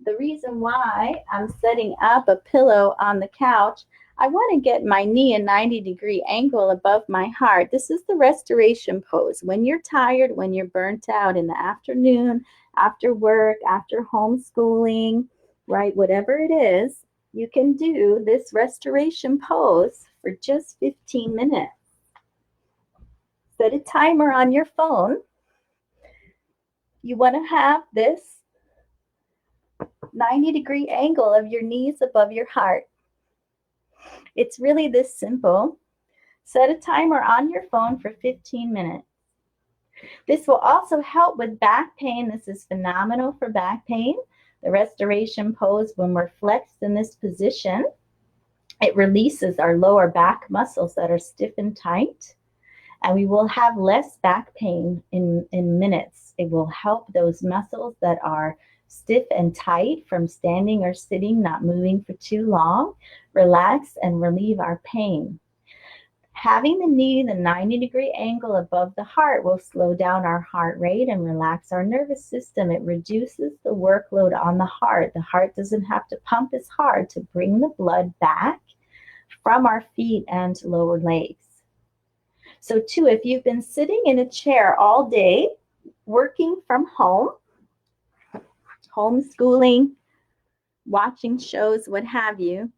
The reason why I'm setting up a pillow on the couch, I want to get my knee a 90-degree angle above my heart. This is the restoration pose. When you're tired, when you're burnt out in the afternoon, after work, after homeschooling, right, whatever it is, you can do this restoration pose for just 15 minutes. Set a timer on your phone. You want to have this 90-degree angle of your knees above your heart. It's really this simple. Set a timer on your phone for 15 minutes. This will also help with back pain. This is phenomenal for back pain. The restoration pose, when we're flexed in this position, it releases our lower back muscles that are stiff and tight, and we will have less back pain in minutes. It will help those muscles that are stiff and tight from standing or sitting, not moving for too long, relax and relieve our pain. Having the knee the 90-degree angle above the heart will slow down our heart rate and relax our nervous system. It reduces the workload on the heart. The heart doesn't have to pump as hard to bring the blood back from our feet and lower legs. So, too, if you've been sitting in a chair all day, working from home, homeschooling, watching shows, what have you,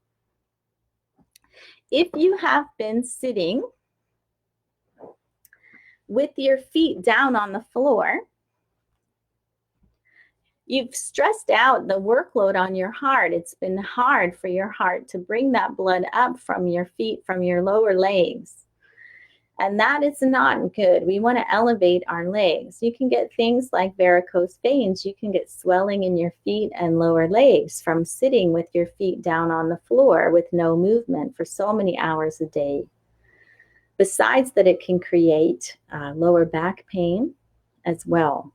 if you have been sitting with your feet down on the floor, you've stressed out the workload on your heart. It's been hard for your heart to bring that blood up from your feet, from your lower legs. And that is not good. We want to elevate our legs. You can get things like varicose veins. You can get swelling in your feet and lower legs from sitting with your feet down on the floor with no movement for so many hours a day. Besides that, it can create lower back pain as well.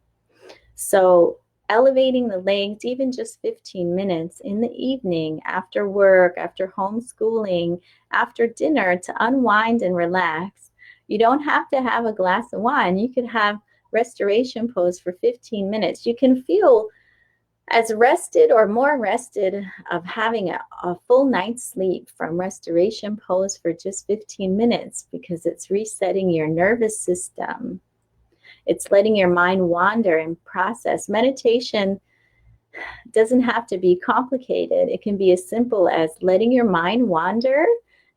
So elevating the legs, even just 15 minutes in the evening, after work, after homeschooling, after dinner, to unwind and relax. You don't have to have a glass of wine. You could have restoration pose for 15 minutes. You can feel as rested or more rested of having a full night's sleep from restoration pose for just 15 minutes, because it's resetting your nervous system. It's letting your mind wander and process. Meditation doesn't have to be complicated. It can be as simple as letting your mind wander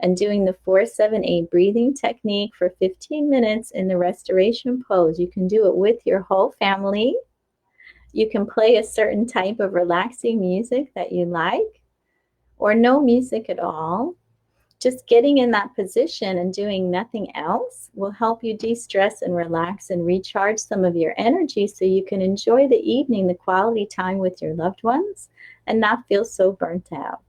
and doing the 4-7-8 breathing technique for 15 minutes in the restoration pose. You can do it with your whole family. You can play a certain type of relaxing music that you like, or no music at all. Just getting in that position and doing nothing else will help you de-stress and relax and recharge some of your energy so you can enjoy the evening, the quality time with your loved ones, and not feel so burnt out.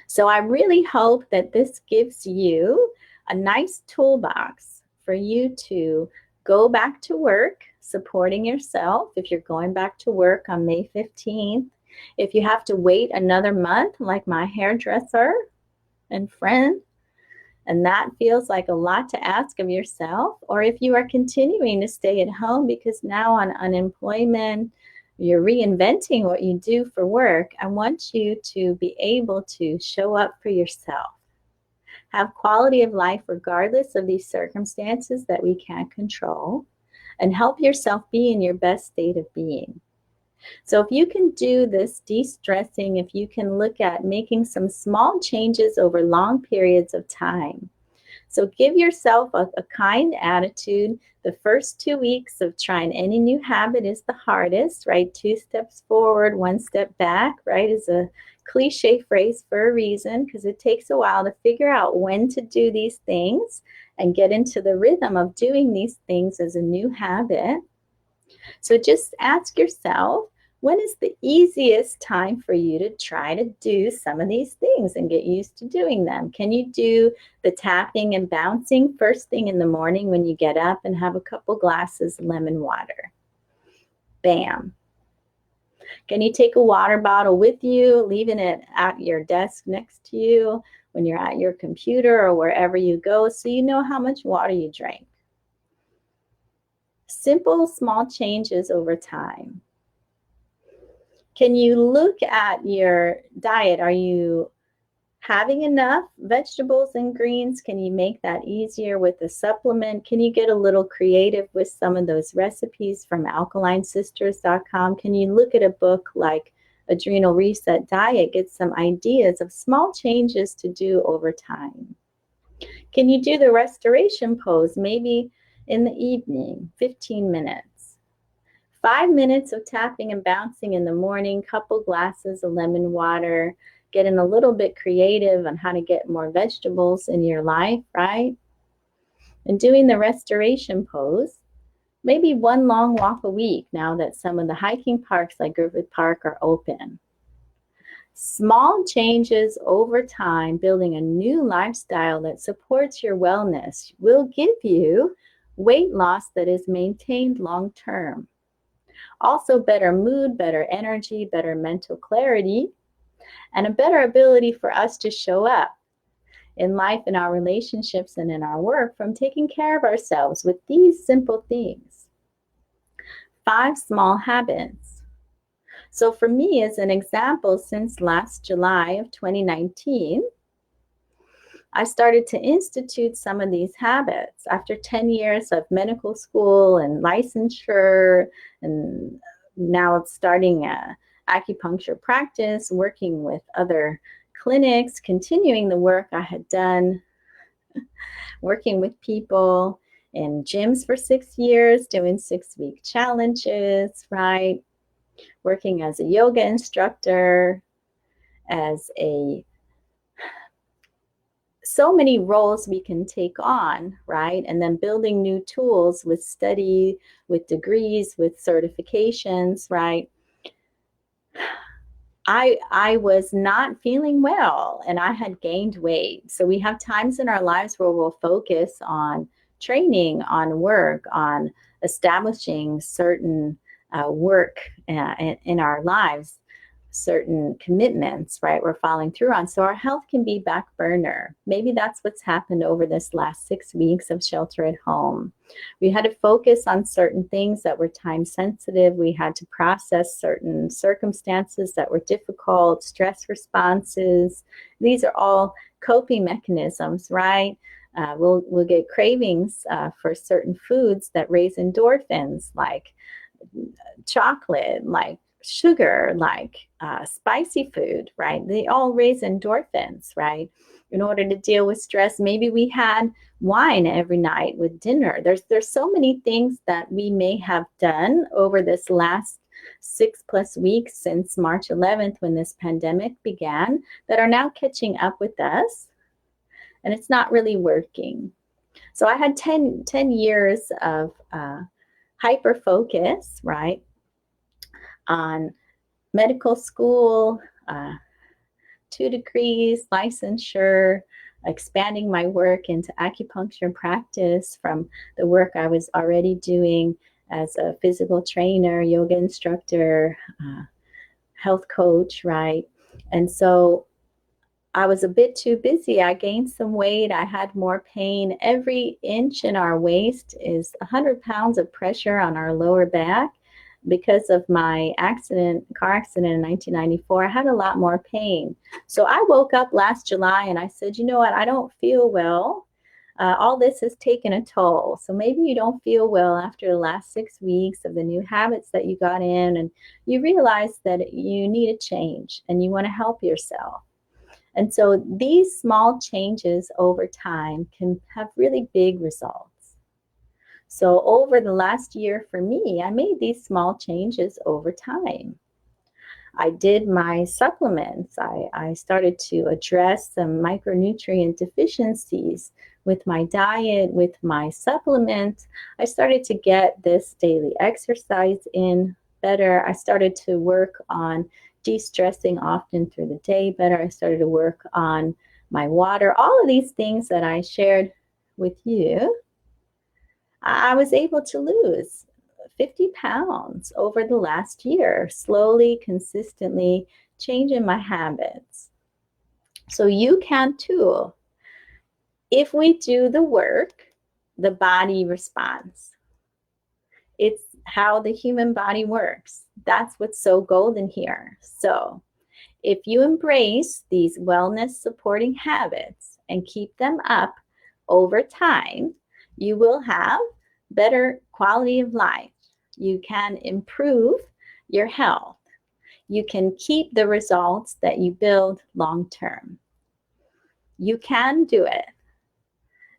So I really hope that this gives you a nice toolbox for you to go back to work supporting yourself if you're going back to work on May 15th. If you have to wait another month, like my hairdresser and friend, and that feels like a lot to ask of yourself, or if you are continuing to stay at home because now on unemployment, you're reinventing what you do for work, I want you to be able to show up for yourself. Have quality of life regardless of these circumstances that we can't control, and help yourself be in your best state of being. So if you can do this de-stressing, if you can look at making some small changes over long periods of time. So give yourself a kind attitude. The first 2 weeks of trying any new habit is the hardest, right? 2 steps forward, 1 step back, right, is a cliche phrase for a reason, because it takes a while to figure out when to do these things and get into the rhythm of doing these things as a new habit. So just ask yourself, when is the easiest time for you to try to do some of these things and get used to doing them? Can you do the tapping and bouncing first thing in the morning when you get up and have a couple glasses of lemon water? Bam. Can you take a water bottle with you, leaving it at your desk next to you when you're at your computer or wherever you go, so you know how much water you drank? Simple, small changes over time. Can you look at your diet? Are you having enough vegetables and greens? Can you make that easier with a supplement? Can you get a little creative with some of those recipes from alkalinesisters.com? Can you look at a book like Adrenal Reset Diet, get some ideas of small changes to do over time? Can you do the restoration pose maybe in the evening, 15 minutes? 5 minutes of tapping and bouncing in the morning, couple glasses of lemon water. getting a little bit creative on how to get more vegetables in your life, right? And doing the restoration pose. Maybe one long walk a week now that some of the hiking parks like Griffith Park are open. Small changes over time, building a new lifestyle that supports your wellness, will give you weight loss that is maintained long term. Also, better mood, better energy, better mental clarity, and a better ability for us to show up in life, in our relationships, and in our work from taking care of ourselves with these simple things. 5 small habits. So, for me, as an example, since last July of 2019, I started to institute some of these habits after 10 years of medical school and licensure, and now starting a acupuncture practice, working with other clinics, continuing the work I had done, working with people in gyms for 6 years, doing 6-week challenges, right? Working as a yoga instructor, as a so many roles we can take on, right? And then building new tools with study, with degrees, with certifications, right? I was not feeling well and I had gained weight. So we have times in our lives where we'll focus on training, on work, on establishing certain work in our lives, certain commitments, right, we're following through on. So our health can be back burner. Maybe that's what's happened over this last 6 weeks of shelter at home. We had to focus on certain things that were time sensitive. We had to process certain circumstances that were difficult, stress responses. These are all coping mechanisms, right? We'll get cravings for certain foods that raise endorphins, like chocolate, like sugar, like spicy food, right? They all raise endorphins, right? In order to deal with stress, maybe we had wine every night with dinner. There's so many things that we may have done over this last 6+ weeks since March 11th, when this pandemic began, that are now catching up with us, and it's not really working. So I had 10 years of hyper focus, right, on medical school, 2 degrees, licensure, expanding my work into acupuncture practice from the work I was already doing as a physical trainer, yoga instructor, health coach, right? And so I was a bit too busy. I gained some weight. I had more pain. Every inch in our waist is 100 pounds of pressure on our lower back. Because of my car accident in 1994, I had a lot more pain. So I woke up last July and I said, you know what, I don't feel well. All this has taken a toll. So maybe you don't feel well after the last 6 weeks of the new habits that you got in, and you realize that you need a change and you want to help yourself. And so these small changes over time can have really big results. So over the last year for me, I made these small changes over time. I did my supplements. I started to address some micronutrient deficiencies with my diet, with my supplements. I started to get this daily exercise in better. I started to work on de-stressing often through the day better. I started to work on my water. All of these things that I shared with you, I was able to lose 50 pounds over the last year, slowly, consistently changing my habits. So you can too. If we do the work, the body responds. It's how the human body works. That's what's so golden here. So if you embrace these wellness supporting habits and keep them up over time, you will have better quality of life. You can improve your health. You can keep the results that you build long term. You can do it.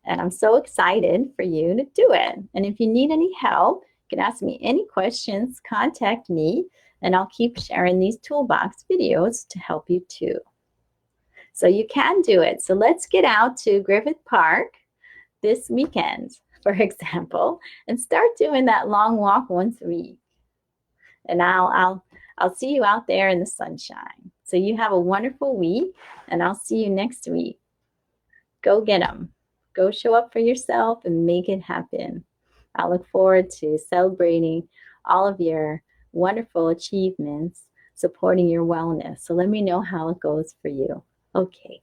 And I'm so excited for you to do it. And if you need any help, you can ask me any questions, contact me, and I'll keep sharing these toolbox videos to help you too. So you can do it. So let's get out to Griffith Park this weekend, for example, and start doing that long walk once a week. And I'll see you out there in the sunshine. So you have a wonderful week, and I'll see you next week. Go get them. Go show up for yourself and make it happen. I look forward to celebrating all of your wonderful achievements, supporting your wellness. So let me know how it goes for you. Okay,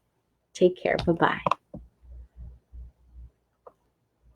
take care. Bye bye.